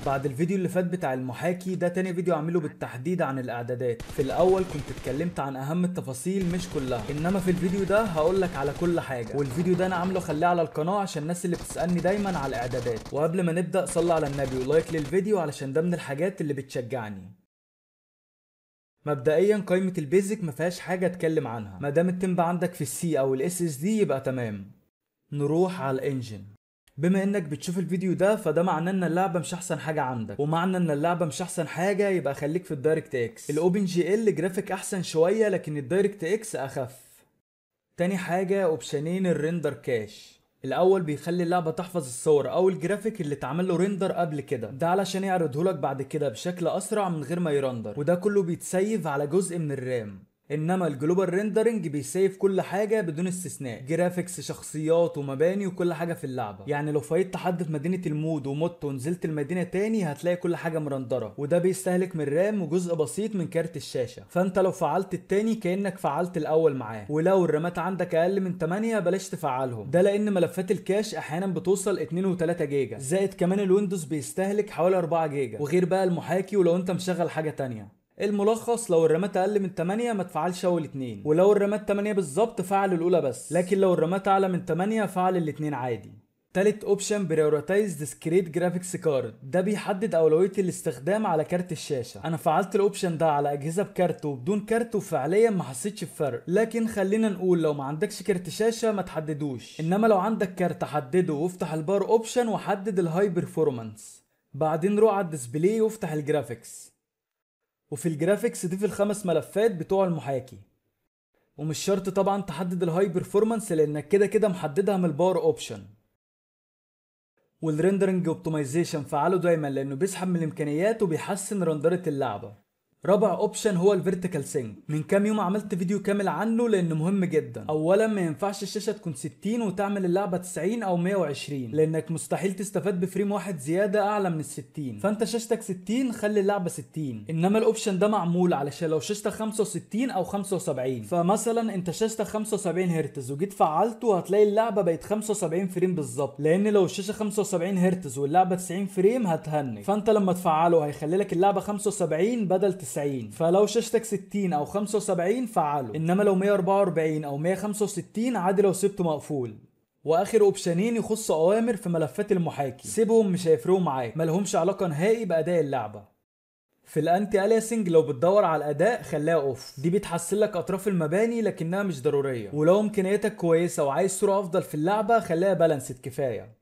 بعد الفيديو اللي فات بتاع المحاكي ده تاني فيديو اعمله بالتحديد عن الاعدادات. في الاول كنت اتكلمت عن اهم التفاصيل مش كلها، انما في الفيديو ده هقولك على كل حاجه. والفيديو ده انا عامله خليه على القناه عشان الناس اللي بتسالني دايما على الاعدادات. وقبل ما نبدا صلي على النبي ولايك للفيديو علشان ده من الحاجات اللي بتشجعني. مبدئيا قائمه البيزك ما فيهاش حاجه اتكلم عنها، ما دام التمبة عندك في السي او الاس اس دي يبقى تمام. نروح على الانجن. بما انك بتشوف الفيديو ده فده معناه ان اللعبه مش احسن حاجه عندك، ومعنى ان اللعبه مش احسن حاجه يبقى خليك في الدايركت اكس. الاوبن جي ال جرافيك احسن شويه لكن الدايركت اكس اخف. تاني حاجه اوبشنين الريندر كاش. الاول بيخلي اللعبه تحفظ الصور او الجرافيك اللي اتعمل له ريندر قبل كده، ده علشان يعرضه لك بعد كده بشكل اسرع من غير ما يرندر، وده كله بيتسيف على جزء من الرام. انما الجلوبال ريندرنج بيسيف كل حاجه بدون استثناء، جرافيكس شخصيات ومباني وكل حاجه في اللعبه. يعني لو فايت حد في مدينه المود ومت ونزلت المدينه تاني هتلاقي كل حاجه مرندره، وده بيستهلك من الرام وجزء بسيط من كارت الشاشه. فانت لو فعلت التاني كانك فعلت الاول معاه. ولو الرامات عندك اقل من 8 بلاش تفعلهم، ده لان ملفات الكاش احيانا بتوصل 2 و3 جيجا، زائد كمان الويندوز بيستهلك حوالي 4 جيجا، وغير بقى المحاكي ولو انت مشغل حاجه تانية. الملخص لو الرامات اقل من 8 ما تفعلش اول اتنين، ولو الرامات 8 بالظبط فعل الاولى بس، لكن لو الرامات اعلى من 8 فعل الاتنين عادي. تالت اوبشن بريورتايز ديسكريت جرافيكس كارد، ده بيحدد اولويه الاستخدام على كارت الشاشه. انا فعلت الاوبشن ده على اجهزه بكارت وبدون كارت وفعليا ما حسيتش بفرق، لكن خلينا نقول لو ما عندكش كارت شاشه ما تحددوش، انما لو عندك كارت حدده وافتح البار اوبشن وحدد الهاي بيرفورمانس. بعدين روح على الديسبلاي وافتح الجرافيكس، وفي الجرافيكس ضيف الخمس ملفات بتوع المحاكي. ومش شرط طبعا تحدد الهاي بيرفورمانس لانك كده كده محددها من الباور اوبشن. والريندرنج اوبتمايزيشن فعله دايما لانه بيسحب من الامكانيات وبيحسن رندرة اللعبة. رابع اوبشن هو الفيرتيكال سينك. من كام يوم عملت فيديو كامل عنه لانه مهم جدا. اولا ما ينفعش الشاشه تكون 60 وتعمل اللعبه 90 او 120، لانك مستحيل تستفاد بفريم واحد زياده اعلى من ال 60. فانت شاشتك 60 خلي اللعبه 60. انما الاوبشن ده معمول علشان لو شاشتك 65 او 75، فمثلا انت شاشتك 75 هرتز وجيت فعلته هتلاقي اللعبه بقت 75 فريم بالظبط، لان لو الشاشه 75 هرتز واللعبه 90 فريم هتهنج. فانت لما تفعله هيخلي لك اللعبه 75 بدل 90. فلو شاشتك 60 او 75 فعله، انما لو 144 او 165 عادي لو سبته مقفول. واخر اوبشنين يخصوا اوامر في ملفات المحاكي، سيبهم مش هيفرقوا معاك، ملهمش علاقه نهائي باداء اللعبه. في الانتي الياسنج لو بتدور على الاداء خليها اوف، دي بتحسن لك اطراف المباني لكنها مش ضروريه. ولو امكانياتك كويسه وعايز صوره افضل في اللعبه خليها بالانسد كفايه.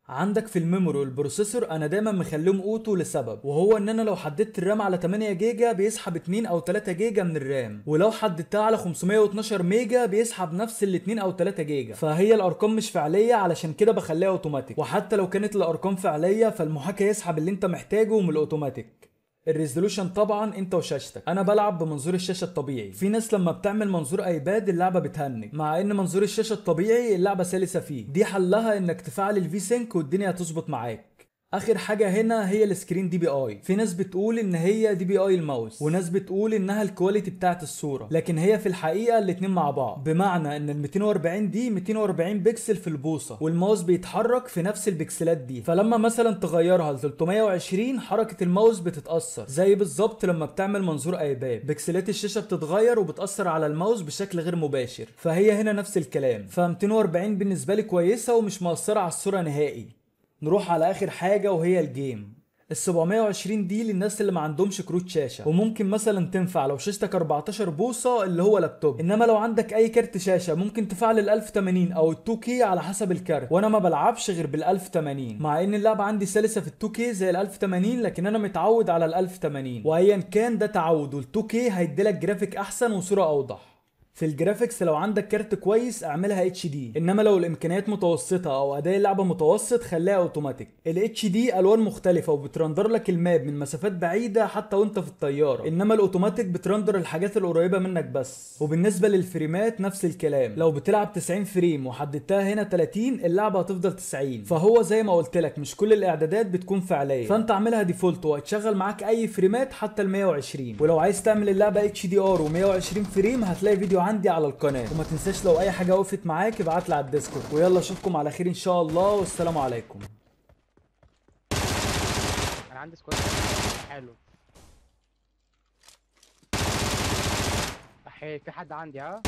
عندك في الميموري والبروسيسور انا دايما مخليهم اوتو لسبب، وهو ان انا لو حددت الرام على 8 جيجا بيسحب 2 او 3 جيجا من الرام، ولو حددتها على 512 ميجا بيسحب نفس ال 2 او 3 جيجا. فهي الارقام مش فعليه علشان كده بخليها اوتوماتيك، وحتى لو كانت الارقام فعليه فالمحاكي يسحب اللي انت محتاجه من الاوتوماتيك. الريزولوشن طبعا انت وشاشتك. انا بلعب بمنظور الشاشه الطبيعي، في ناس لما بتعمل منظور ايباد اللعبه بتهنج، مع ان منظور الشاشه الطبيعي اللعبه سلسه فيه. دي حلها انك تفعل الفي سينك والدنيا هتظبط معاك. اخر حاجه هنا هي السكرين دي بي اي. في ناس بتقول ان هي دي بي اي الماوس، وناس بتقول انها الكواليتي بتاعت الصوره، لكن هي في الحقيقه الاتنين مع بعض. بمعنى ان ال 240 دي 240 بكسل في البوصه، والماوس بيتحرك في نفس البكسلات دي. فلما مثلا تغيرها ل 320 حركه الماوس بتتاثر زي بالظبط لما بتعمل منظور ايباد، بكسلات الشاشه بتتغير وبتاثر على الماوس بشكل غير مباشر. فهي هنا نفس الكلام. ف 240 بالنسبه لي كويسه ومش مؤثره على الصوره نهائي. نروح على اخر حاجه وهي الجيم. ال 720 دي للناس اللي ما عندهمش كروت شاشه، وممكن مثلا تنفع لو شاشتك 14 بوصه اللي هو لابتوب. انما لو عندك اي كارت شاشه ممكن تفعل ال 1080 او ال 2K على حسب الكارت، وانا ما بلعبش غير بال 1080، مع ان اللعبه عندي سلسه في ال 2K زي ال 1080، لكن انا متعود على ال 1080. وايا كان ده تعود، وال 2K هيديلك جرافيك احسن وصوره اوضح. في الجرافيكس لو عندك كارت كويس اعملها اتش دي، انما لو الامكانيات متوسطه او اداء اللعبه متوسط خليها اوتوماتيك. الاتش دي الوان مختلفه وبترندر لك الماب من مسافات بعيده حتى وانت في الطياره، انما الاوتوماتيك بترندر الحاجات القريبه منك بس. وبالنسبه للفريمات نفس الكلام، لو بتلعب 90 فريم وحددتها هنا 30 اللعبه هتفضل 90. فهو زي ما قلت لك مش كل الاعدادات بتكون فعليه، فانت اعملها ديفولت وهتشغل معاك اي فريمات حتى ال 120. ولو عايز تعمل اللعبه اتش دي ار و120 فريم هتلاقي فيديو عندي على القناه. وما تنساش لو اي حاجه وقفت معاك ابعت لي على الديسكورد. ويلا اشوفكم على خير ان شاء الله، والسلام عليكم. انا عندي سكواد حلو. احي في حد عندي ها.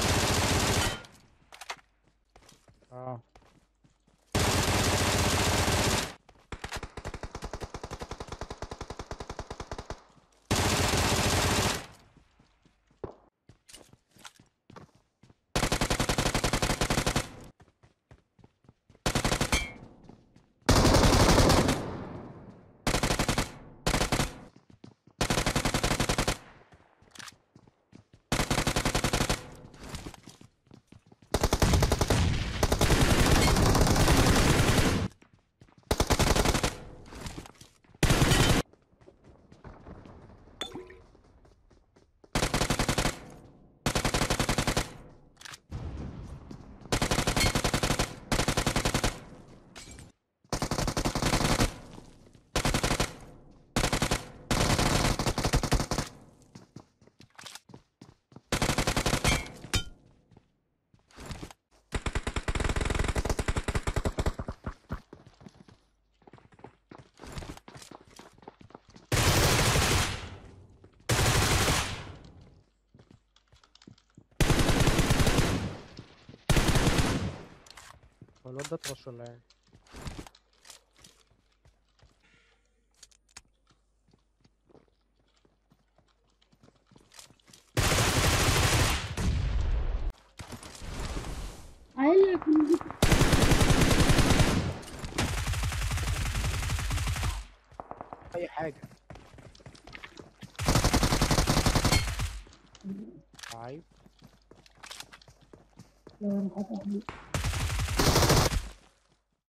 اه هو الواد ده طرش ولا ايه؟ عيلك اي حاجه. عيب. من